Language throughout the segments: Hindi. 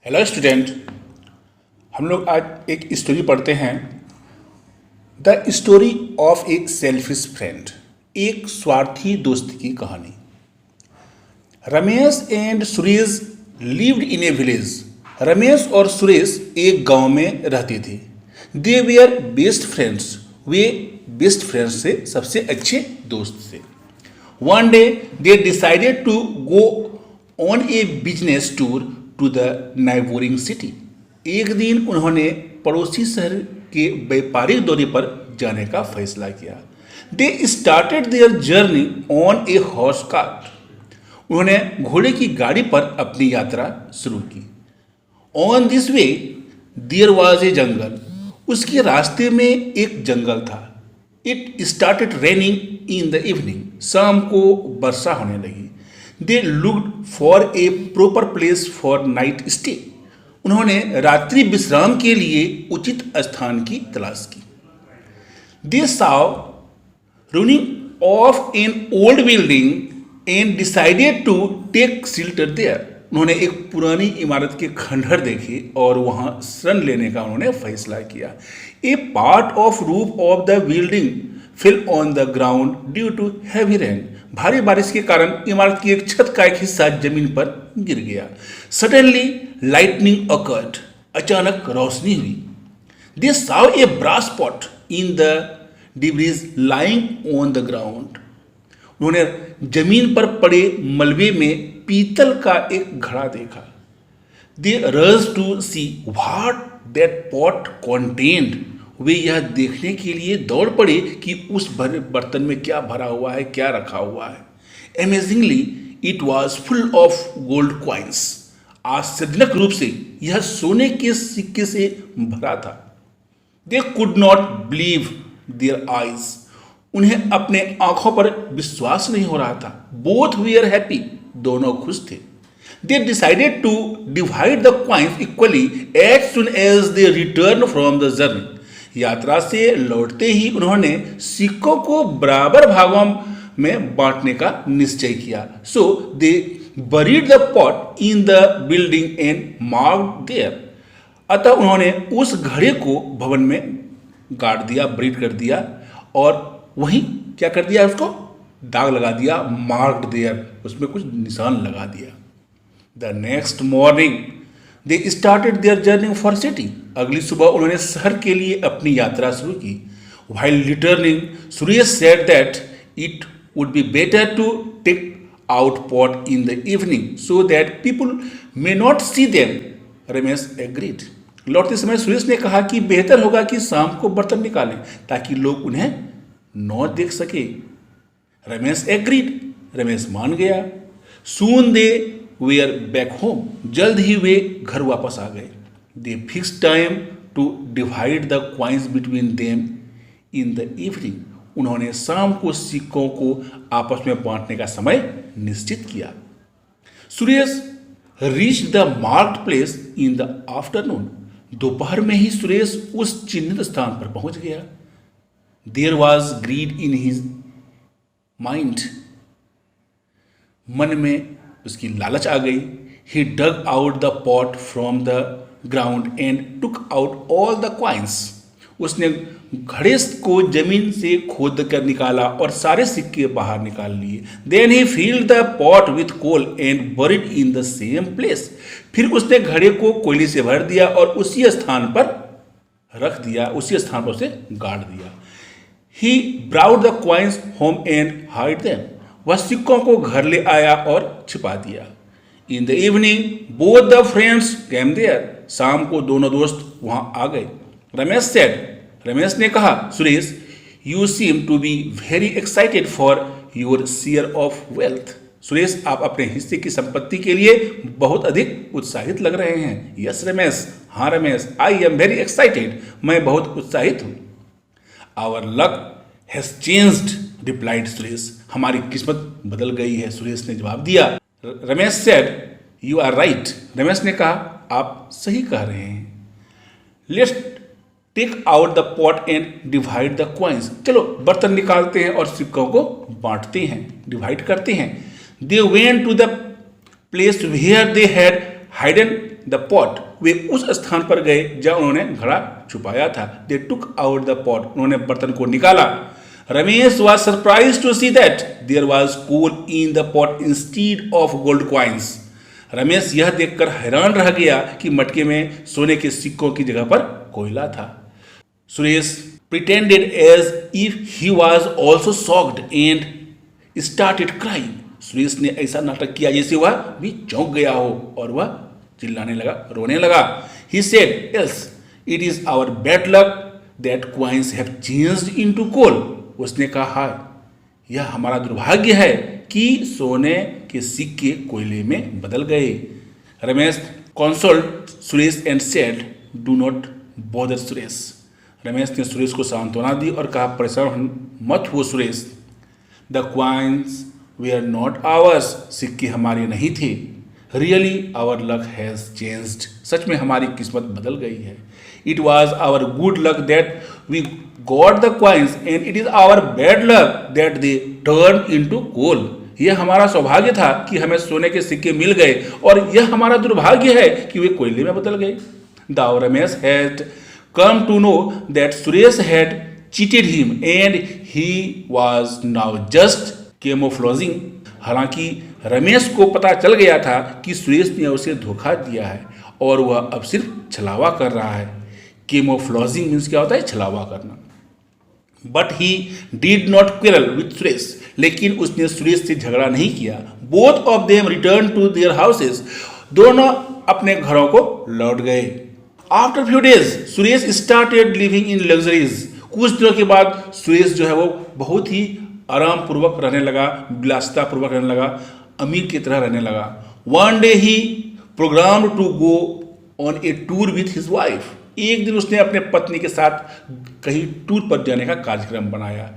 Hello student. हम लोग आज एक स्टोरी पढ़ते हैं। The story of a selfish friend. एक स्वार्थी दोस्त की कहानी। Ramesh and Suresh lived in a village. Ramesh और सुरेश एक गांव में रहते थे। They were best friends. वे बेस्ट फ्रेंड्स से सबसे अच्छे दोस्त थे। One day they decided to go on a business tour to the neighbouring city. एक दिन उन्होंने पड़ोसी शहर के व्यापारिक दौरे पर जाने का फैसला किया। They started their journey on a horse cart. उन्होंने घोड़े की गाड़ी पर अपनी यात्रा शुरू की। On this way there was a jungle. उसके रास्ते में एक जंगल था। It started raining in the evening. शाम को वर्षा होने लगी। They looked for a proper place for night stay. उन्होंने रात्रि विश्राम के लिए उचित स्थान की तलाश की। They saw running of an old building and decided to take shelter there. उन्होंने एक पुरानी इमारत के खंडहर देखे और वहां शरण लेने का उन्होंने फैसला किया। A part of roof of the building fell on the ground due to heavy rain. भारी बारिश के कारण इमारत की एक छत का एक हिस्सा जमीन पर गिर गया। Suddenly lightning occurred. अचानक रोशनी हुई। They saw a brass pot in the debris lying on the ground. उन्होंने जमीन पर पड़े मलबे में पीतल का एक घड़ा देखा। They rush to see what that pot contained। वे यह देखने के लिए दौड़ पड़े कि उस बर्तन में क्या भरा हुआ है, क्या रखा हुआ है। Amazingly it was full of gold coins. आश्चर्यजनक रूप से यह सोने के सिक्के से भरा था। They could not believe their eyes. उन्हें अपने आंखों पर विश्वास नहीं हो रहा था। Both were happy. दोनों खुश थे। They decided to divide the coins equally as soon as they return from the journey. यात्रा से लौटते ही उन्होंने सिक्कों को बराबर भागों में बांटने का निश्चय किया। So they buried the pot in the building and marked there. अतः उन्होंने उस घड़े को भवन में गाड़ दिया, बरीड कर दिया और वहीं क्या कर दिया, उसको दाग लगा दिया, मार्क्ड देयर, उसमें कुछ निशान लगा दिया। The next morning they started their journey for city. अगली सुबह उन्होंने शहर के लिए अपनी यात्रा शुरू की। While returning Suresh said that it would be better to take out pot in the evening so that people may not see them. Ramesh agreed. लौटते समय सुरेश ने कहा कि बेहतर होगा कि शाम को बर्तन निकालें ताकि लोग उन्हें न देख सके। रमेश एग्रीड। रमेश मान गया। Soon they were back home. जल्द ही वे घर वापस आ गए। They fix time to divide the coins between them in the evening. उन्होंने शाम को सिक्कों को आपस में बांटने का समय निश्चित किया। Suresh reach the marked place in the afternoon. दोपहर में ही सुरेश उस चिन्हित स्थान पर पहुंच गया। There was greed in his mind. मन में उसकी लालच आ गई। He dug out the pot from the ground and took out all the coins. उसने घड़े को जमीन से खोद कर निकाला और सारे सिक्के बाहर निकाल लिए। Then he filled the pot with coal and buried in the same place. फिर उसने घड़े को कोयले से भर दिया और उसी स्थान पर रख दिया, उसी स्थान पर उसे गाड़ दिया। He brought the coins home and hide them. वह सिक्कों को घर ले आया और छिपा दिया। In the evening both the friends came there. शाम को दोनों दोस्त वहां आ गए। रमेश सेड। रमेश ने कहा, Suresh you seem to be very excited for your share of wealth. Suresh आप अपने हिस्से की संपत्ति के लिए बहुत अधिक उत्साहित लग रहे हैं। यस रमेश। हाँ Ramesh, I am very excited. मैं बहुत उत्साहित हूँ। Our luck has changed replied Suresh. हमारी किस्मत बदल गई है, सुरेश ने जवाब दिया। Ramesh said you are right. Ramesh ने कहा आप सही कह रहे हैं। Let's take out the pot and divide the coins. चलो बर्तन निकालते हैं और सिक्कों को बांटते हैं, डिवाइड करते हैं। They went to the place where they had hidden the pot, वे उस स्थान पर गए जहां उन्होंने घड़ा छुपाया था। They took out the pot, उन्होंने बर्तन को निकाला। Ramesh was surprise to see that there was coal in the pot instead of gold coins. Ramesh यह देखकर हैरान रह गया कि मटके में सोने के सिक्कों की जगह पर कोयला था। Suresh pretended as if he was also shocked and started crying. Suresh ने ऐसा नाटक किया जैसे वह भी चौंक गया हो और वह चिल्लाने लगा, रोने लगा। He said, "Yes, it is our bad luck that coins have changed into coal." उसने कहा, हाय, यह हमारा दुर्भाग्य है कि सोने के सिक्के कोयले में बदल गए। Ramesh consoled Suresh and said, "Do not bother Suresh." Ramesh ने सुरेश को सांत्वना दी और कहा, परेशान मत हो Suresh. The coins were not ours, सिक्के हमारे नहीं थे। Really our luck has changed, सच में हमारी किस्मत बदल गई है। It was our good luck that we got the coins and it is our bad luck that they turn into coal. यह हमारा सौभाग्य था कि हमें सोने के सिक्के मिल गए और यह हमारा दुर्भाग्य है कि वे कोयले में बदल गए। दाव Ramesh had come to know that Suresh had cheated him and he was now just camouflaging. हालांकि रमेश को पता चल गया था कि सुरेश ने उसे धोखा दिया है और वह अब सिर्फ छलावा कर रहा है। camouflaging मीन्स क्या होता है? छलावा करना। But he did not quarrel with Suresh, लेकिन उसने सुरेश से झगड़ा नहीं किया। Both of them returned to their houses. दोनों अपने घरों को लौट गए। After few days Suresh started living in luxuries. कुछ दिनों के बाद सुरेश जो है वो बहुत ही आराम पूर्वक रहने लगा, विलासिता पूर्वक रहने लगा, अमीर की तरह रहने लगा। One day he program to go on a tour with his wife. एक दिन उसने अपने पत्नी के साथ कहीं टूर पर जाने का कार्यक्रम बनाया।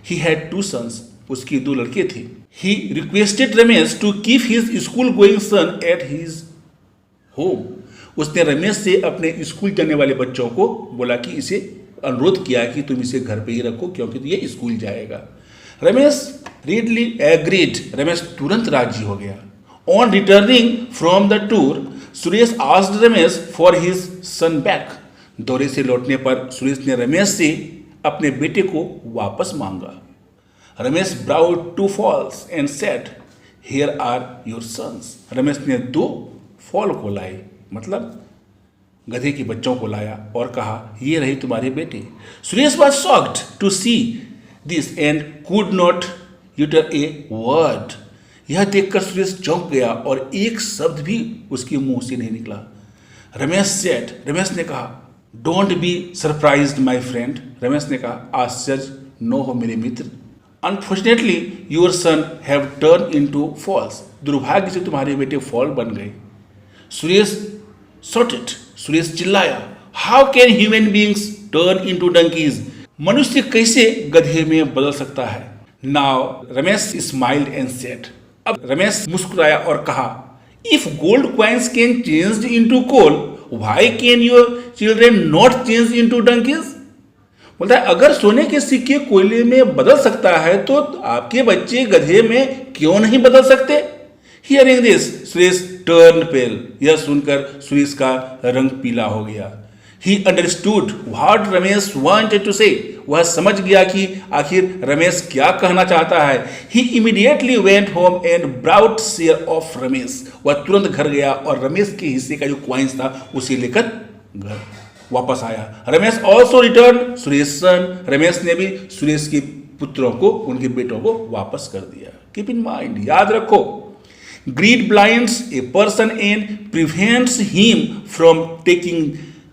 ही हैड टू सन्स, उसकी दो लड़के थे। He requested Ramesh to keep his school going son at his home. उसने रमेश से अपने स्कूल जाने वाले बच्चों को बोला कि इसे अनुरोध किया कि तुम इसे घर पे ही रखो क्योंकि ये स्कूल जाएगा। रमेश readily agreed, रमेश तुरंत राजी हो गया। On returning from the tour Suresh asked Ramesh for his son back. दौरे से लौटने पर सुरेश ने रमेश से अपने बेटे को वापस मांगा। Ramesh brought two foals and said, here are your sons. Ramesh ने दो फॉल को लाए, मतलब गधे के बच्चों को लाया और कहा, ये रहे तुम्हारे बेटे। Suresh was shocked to see this and could not utter a word. यह देखकर सुरेश चौंक गया और एक शब्द भी उसके मुंह से नहीं निकला। रमेश ने कहा, don't be surprised my friend. Ramesh ने कहा, आश्चर्य न हो मेरे मित्र। Unfortunately your son have turn into falls. दुर्भाग्य से तुम्हारे बेटे फॉल बन गए। सुरेश shouted, सुरेश चिल्लाया, how can human beings turn into donkeys. मनुष्य कैसे गधे में बदल सकता है। Now Ramesh smiled and said, अब रमेश मुस्कुराया और कहा, if gold coins can change into coal, why can your children not change into donkeys. बोलता है, अगर सोने के सिक्के कोयले में बदल सकता है तो आपके बच्चे गधे में क्यों नहीं बदल सकते। Hearing this Suresh turn pale. यह सुनकर सुरेश का रंग पीला हो गया। He understood what Ramesh wanted to say. वह समझ गया कि आखिर रमेश क्या कहना चाहता है। He immediately went home and brought share of Ramesh. वह तुरंत घर गया और रमेश के हिस्से का जो क्वाइंस था उसे लेकर घर वापस आया। रमेश ऑल्सो रिटर्न सुरेश सन। रमेश ने भी सुरेश के पुत्रों को, उनके बेटों को वापस कर दिया। कीप इन माइंड, याद रखो, greed blinds a person and prevents him from taking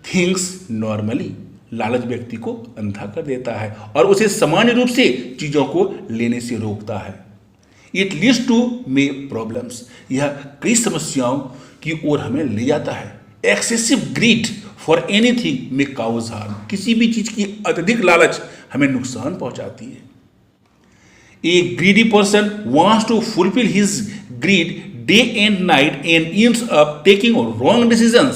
things normally. लालच व्यक्ति को अंधा कर देता है और उसे सामान्य रूप से चीजों को लेने से रोकता है। It leads to many problems. यह कई समस्याओं की ओर हमें ले जाता है। Excessive greed for anything may cause harm. किसी भी चीज की अत्यधिक लालच हमें नुकसान पहुंचाती है। A greedy person wants to fulfill his greed day and night and ends up taking wrong decisions.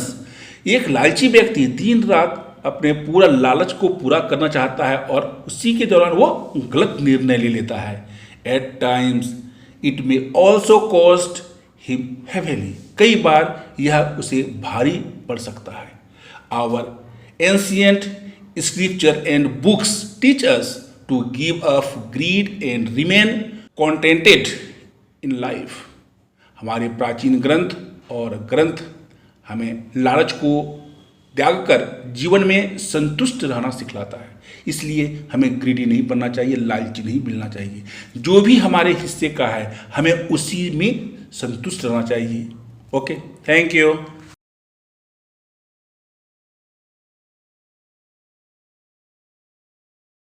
एक लालची व्यक्ति दिन रात अपने पूरा लालच को पूरा करना चाहता है और उसी के दौरान वो गलत निर्णय ले लेता है। At times it may also cost him heavily. कई बार यह उसे भारी पड़ सकता है। Our ancient scripture and books teach us to give up greed and remain contented in life. हमारे प्राचीन ग्रंथ और ग्रंथ हमें लालच को त्याग कर जीवन में संतुष्ट रहना सिखलाता है। इसलिए हमें ग्रीडी नहीं बनना चाहिए, लालची नहीं मिलना चाहिए। जो भी हमारे हिस्से का है हमें उसी में संतुष्ट रहना चाहिए। Okay, thank you.